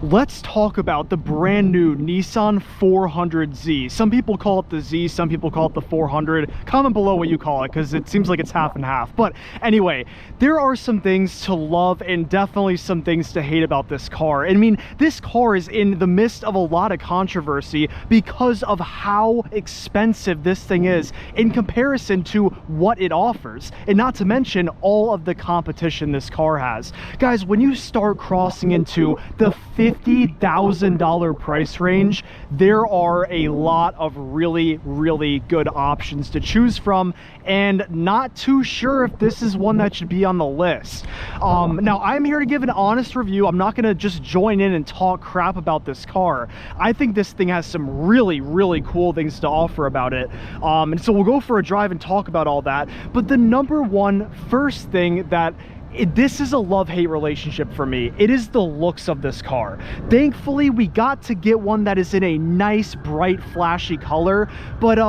let's talk about the brand new Nissan 400z. Some people call it the Z, some people call it the 400. Comment below what you call it, because it seems like it's half and half. But anyway, there are some things to love and definitely some things to hate about this car. I mean, this car is in the midst of a lot of controversy because of how expensive this thing is in comparison to what it offers, and not to mention all of the competition this car has. Guys, when you start crossing into the $50,000 price range, there are a lot of really good options to choose from, and not too sure if this is one that should be on the list. Now, I'm here to give an honest review. I'm not going to just join in and talk crap about this car. I think this thing has some really cool things to offer about it, and so we'll go for a drive and talk about all that. But the number one first thing that this is a love-hate relationship for me, it is the looks of this car. Thankfully, we got to get one that is in a nice, bright, flashy color, but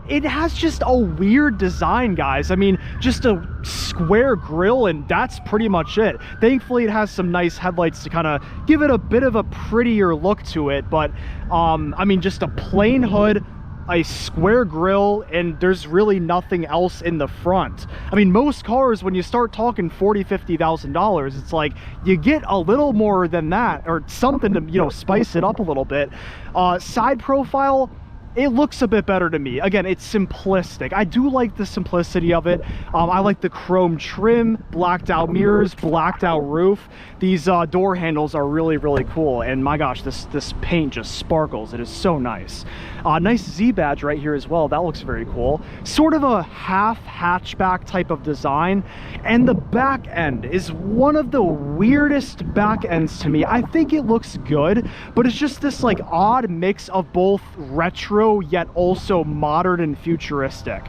it has just a weird design, guys. I mean, just a square grille, and that's pretty much it. Thankfully, it has some nice headlights to kind of give it a bit of a prettier look to it, but I mean, just a plain hood, a square grille, and there's really nothing else in the front. I mean, most cars, when you start talking $40,000-$50,000, it's like you get a little more than that, or something to, you know, spice it up a little bit. Side profile, it looks a bit better to me. Again, it's simplistic. I do like the simplicity of it. I like the chrome trim, blacked out mirrors, blacked out roof. These door handles are really cool, and my gosh, this paint just sparkles. It is so nice. Nice Z badge right here as well. That looks very cool. Sort of a half hatchback type of design, and the back end is one of the weirdest back ends to me. I think it looks good, but it's just this like odd mix of both retro yet also modern and futuristic.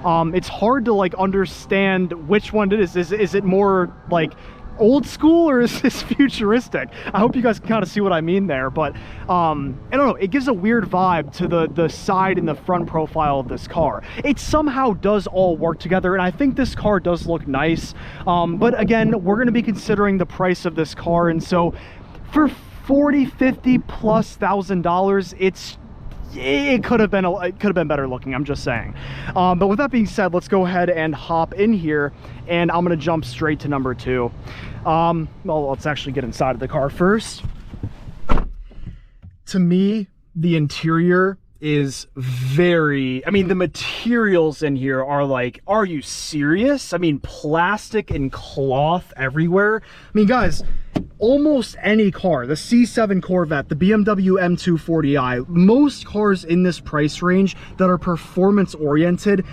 It's hard to like understand which one it is. Is it more like old school, or is this futuristic? I hope you guys can kind of see what I mean there, but I don't know, it gives a weird vibe to the side and the front profile of this car. It somehow does all work together, and I think this car does look nice, but again, we're going to be considering the price of this car, and so for $40,000-$50,000+, it could have been better looking, I'm just saying. But with that being said, let's go ahead and hop in here, and I'm gonna jump straight to number two. Well, let's actually get inside of the car first. To me, the interior is very, I mean, the materials in here are like, are you serious? I mean, plastic and cloth everywhere. I mean, guys, almost any car, the C7 Corvette, the BMW M240i, most cars in this price range that are performance oriented,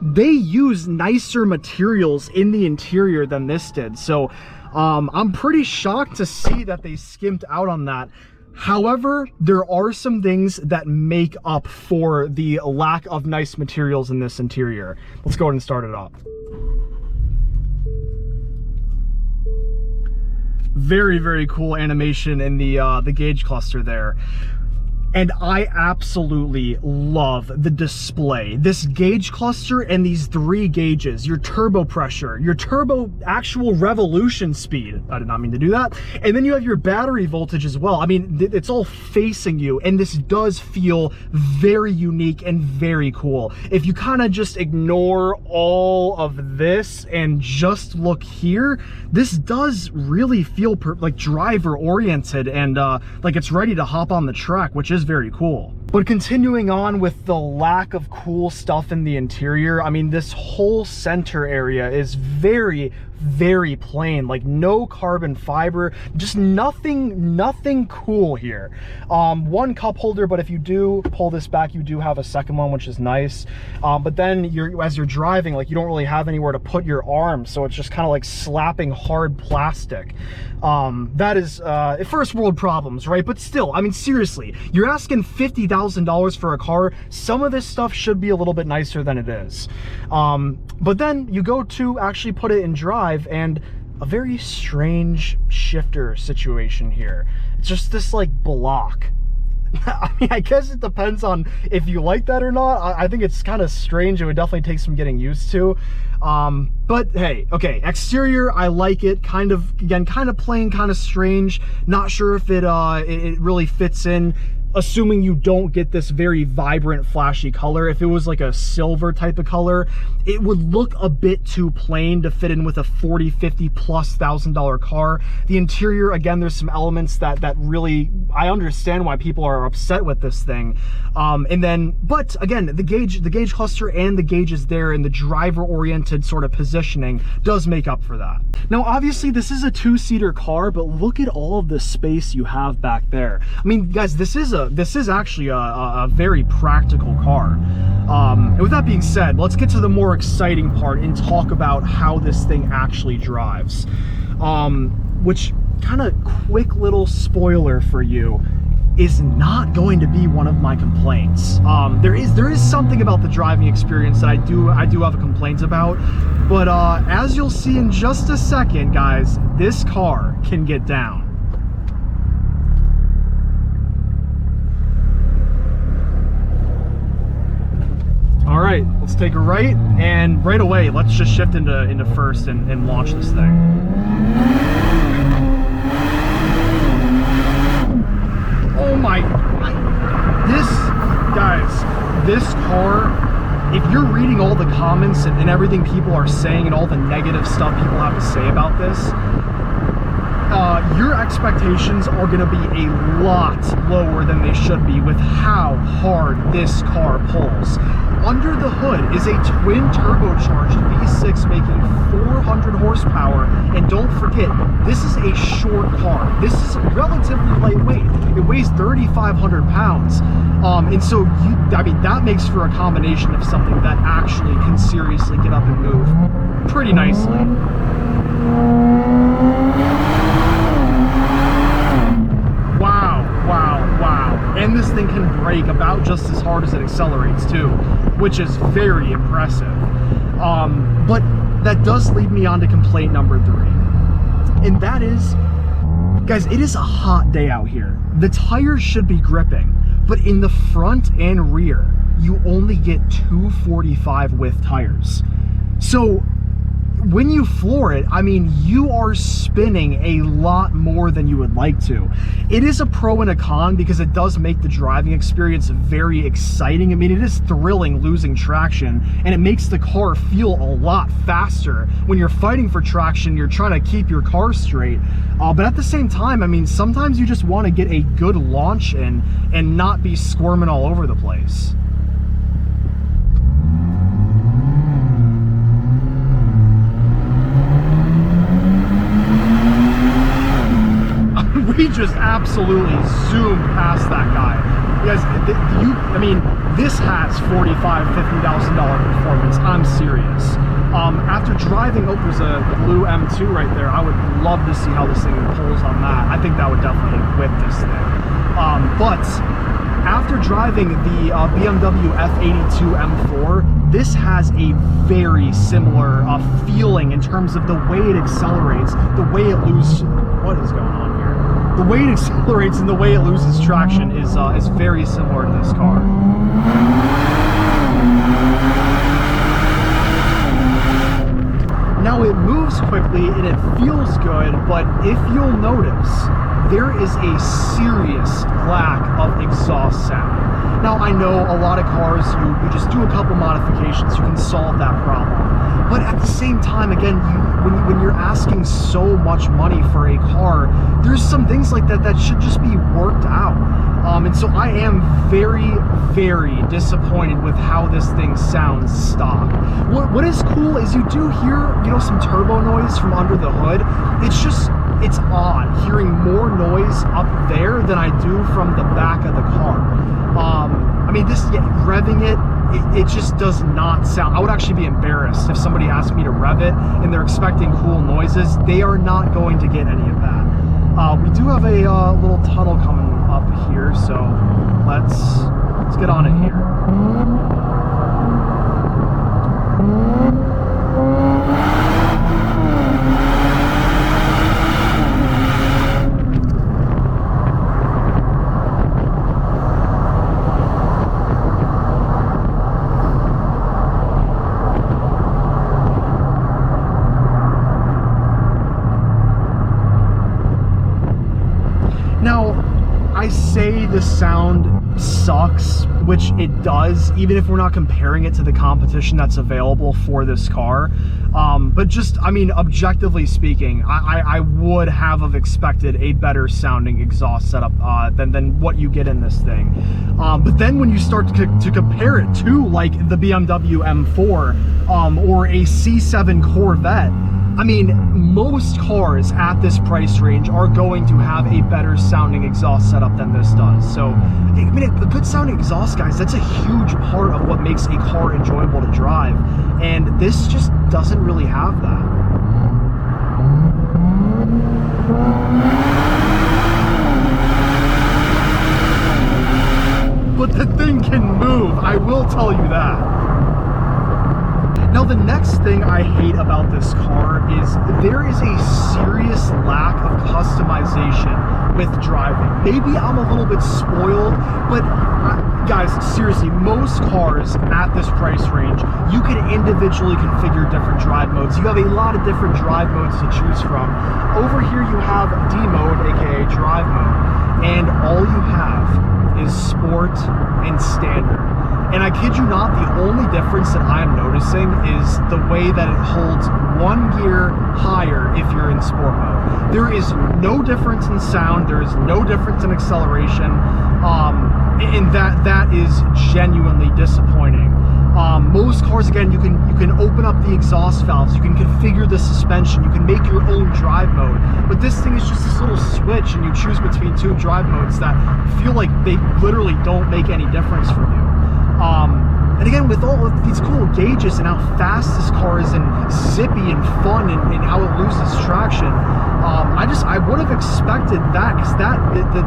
they use nicer materials in the interior than this did. So I'm pretty shocked to see that they skimped out on that. However, there are some things that make up for the lack of nice materials in this interior. Let's go ahead and start it up. Very cool animation in the gauge cluster there. And I absolutely love the display. This gauge cluster and these three gauges, your turbo pressure, your turbo actual revolution speed. I did not mean to do that. And then you have your battery voltage as well. I mean, it's all facing you, and this does feel very unique and very cool. If you kind of just ignore all of this and just look here, this does really feel like driver oriented and like it's ready to hop on the track, which is very cool. But continuing on with the lack of cool stuff in the interior, I mean, this whole center area is very plain, like no carbon fiber, just nothing cool here. One cup holder, but if you do pull this back, you do have a second one, which is nice. But then as you're driving, like, you don't really have anywhere to put your arms, so it's just kind of like slapping hard plastic. That is first world problems, right? But still, I mean, seriously, you're asking $50,000 for a car. Some of this stuff should be a little bit nicer than it is. But then you go to actually put it in drive, and a very strange shifter situation here. It's just this like block. I mean, I guess it depends on if you like that or not. I think it's kind of strange. It would definitely take some getting used to. But hey, okay, exterior, I like it. Kind of, again, kind of plain, kind of strange. Not sure if it really fits in, assuming you don't get this very vibrant, flashy color. If it was like a silver type of color, it would look a bit too plain to fit in with a $40,000, $50,000+ car. The interior, again, there's some elements that really, I understand why people are upset with this thing. And then, but again, the gauge cluster and the gauges there, and the driver-oriented sort of positioning does make up for that. Now, obviously, this is a two-seater car, but look at all of the space you have back there. I mean, guys, this is actually a very practical car. And with that being said, let's get to the more exciting part and talk about how this thing actually drives. Which, kind of quick little spoiler for you, is not going to be one of my complaints. There is something about the driving experience that I do have a complaint about, but as you'll see in just a second, guys, this car can get down. All right, let's take a right, and right away, let's just shift into first and launch this thing. Oh my, this car, if you're reading all the comments and everything people are saying and all the negative stuff people have to say about this, your expectations are going to be a lot lower than they should be with how hard this car pulls. Under the hood is a twin turbocharged V6 making 400 horsepower, and don't forget, this is a short car. This is relatively lightweight. It weighs 3,500 pounds, and so I mean, that makes for a combination of something that actually can seriously get up and move pretty nicely. Wow. And this thing can brake about just as hard as it accelerates too, which is very impressive. But that does lead me on to complaint number 3. And that is, guys, it is a hot day out here. The tires should be gripping, but in the front and rear, you only get 245 width tires. So when you floor it, I mean, you are spinning a lot more than you would like to. It is a pro and a con because it does make the driving experience very exciting. I mean, it is thrilling losing traction, and it makes the car feel a lot faster. When you're fighting for traction, you're trying to keep your car straight. But at the same time, I mean, sometimes you just want to get a good launch in and not be squirming all over the place. We just absolutely zoomed past that guy. Guys, I mean, this has $45,000, $50,000 performance. I'm serious. After driving, oh, there's a blue M2 right there. I would love to see how this thing pulls on that. I think that would definitely whip this thing. But after driving the BMW F82 M4, this has a very similar feeling in terms of the way it accelerates, the way it loses. What is going on here? The way it accelerates and the way it loses traction is very similar to this car. Now, it moves quickly and it feels good, but if you'll notice, there is a serious lack of exhaust sound. Now, I know a lot of cars, you just do a couple modifications, you can solve that problem. But at the same time, again, when you're asking so much money for a car, there's some things like that that should just be worked out. And so I am very, very disappointed with how this thing sounds stock. What is cool is you do hear, you know, some turbo noise from under the hood. It's odd hearing more noise up there than I do from the back of the car. I mean, revving it just does not sound. I would actually be embarrassed if somebody asked me to rev it and they're expecting cool noises. They are not going to get any of that. We do have a little tunnel coming up here, so let's get on it here. I say the sound sucks, which it does, even if we're not comparing it to the competition that's available for this car. But just, I mean, objectively speaking, I would have expected a better sounding exhaust setup than what you get in this thing. But then when you start to compare it to like the BMW M4 or a C7 Corvette, I mean, most cars at this price range are going to have a better sounding exhaust setup than this does. So, I mean, a good sounding exhaust, guys, that's a huge part of what makes a car enjoyable to drive. And this just doesn't really have that. But the thing can move, I will tell you that. Now, the next thing I hate about this car is there is a serious lack of customization with driving. Maybe I'm a little bit spoiled, but guys, seriously, most cars at this price range, you can individually configure different drive modes. You have a lot of different drive modes to choose from. Over here, you have D mode, aka drive mode, and all you have is sport and standard. And I kid you not, the only difference that I'm noticing is the way that it holds one gear higher if you're in sport mode. There is no difference in sound, there is no difference in acceleration, and that is genuinely disappointing. Most cars, again, you can open up the exhaust valves, you can configure the suspension, you can make your own drive mode, but this thing is just this little switch and you choose between two drive modes that feel like they literally don't make any difference for you. And again, with all of these cool gauges and how fast this car is and zippy and fun and how it loses traction, I would have expected that, because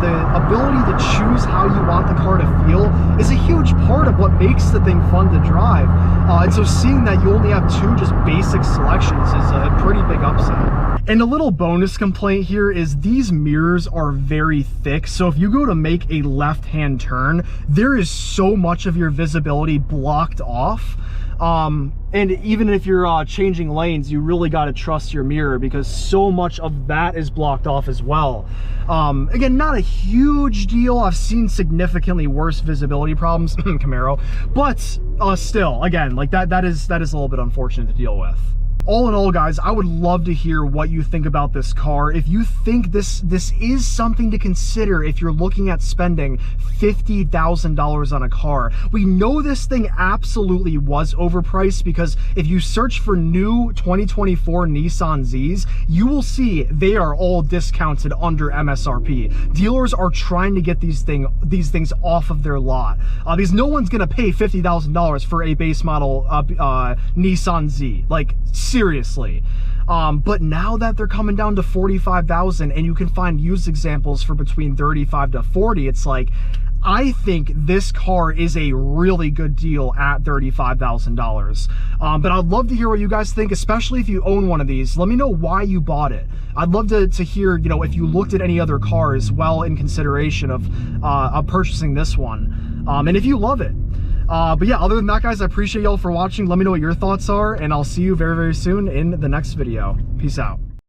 the ability to choose how you want the car to feel is a huge part of what makes the thing fun to drive. And so seeing that you only have two just basic selections is a pretty big upset. And a little bonus complaint here is these mirrors are very thick, so if you go to make a left-hand turn, there is so much of your visibility blocked off. And even if you're changing lanes, you really got to trust your mirror, because so much of that is blocked off as well. Again, not a huge deal. I've seen significantly worse visibility problems Camaro, but still, again, like that is a little bit unfortunate to deal with. All in all, guys, I would love to hear what you think about this car. If you think this is something to consider if you're looking at spending $50,000 on a car. We know this thing absolutely was overpriced, because if you search for new 2024 Nissan Zs, you will see they are all discounted under MSRP. Dealers are trying to get these things off of their lot, because no one's gonna pay $50,000 for a base model Nissan Z. Like, seriously. But now that they're coming down to $45,000 and you can find used examples for between $35,000 to $40,000, it's like, I think this car is a really good deal at $35,000. But I'd love to hear what you guys think, especially if you own one of these. Let me know why you bought it. I'd love to hear, you know, if you looked at any other cars well in consideration of purchasing this one, and if you love it. But yeah, other than that, guys, I appreciate y'all for watching. Let me know what your thoughts are, and I'll see you very, very soon in the next video. Peace out.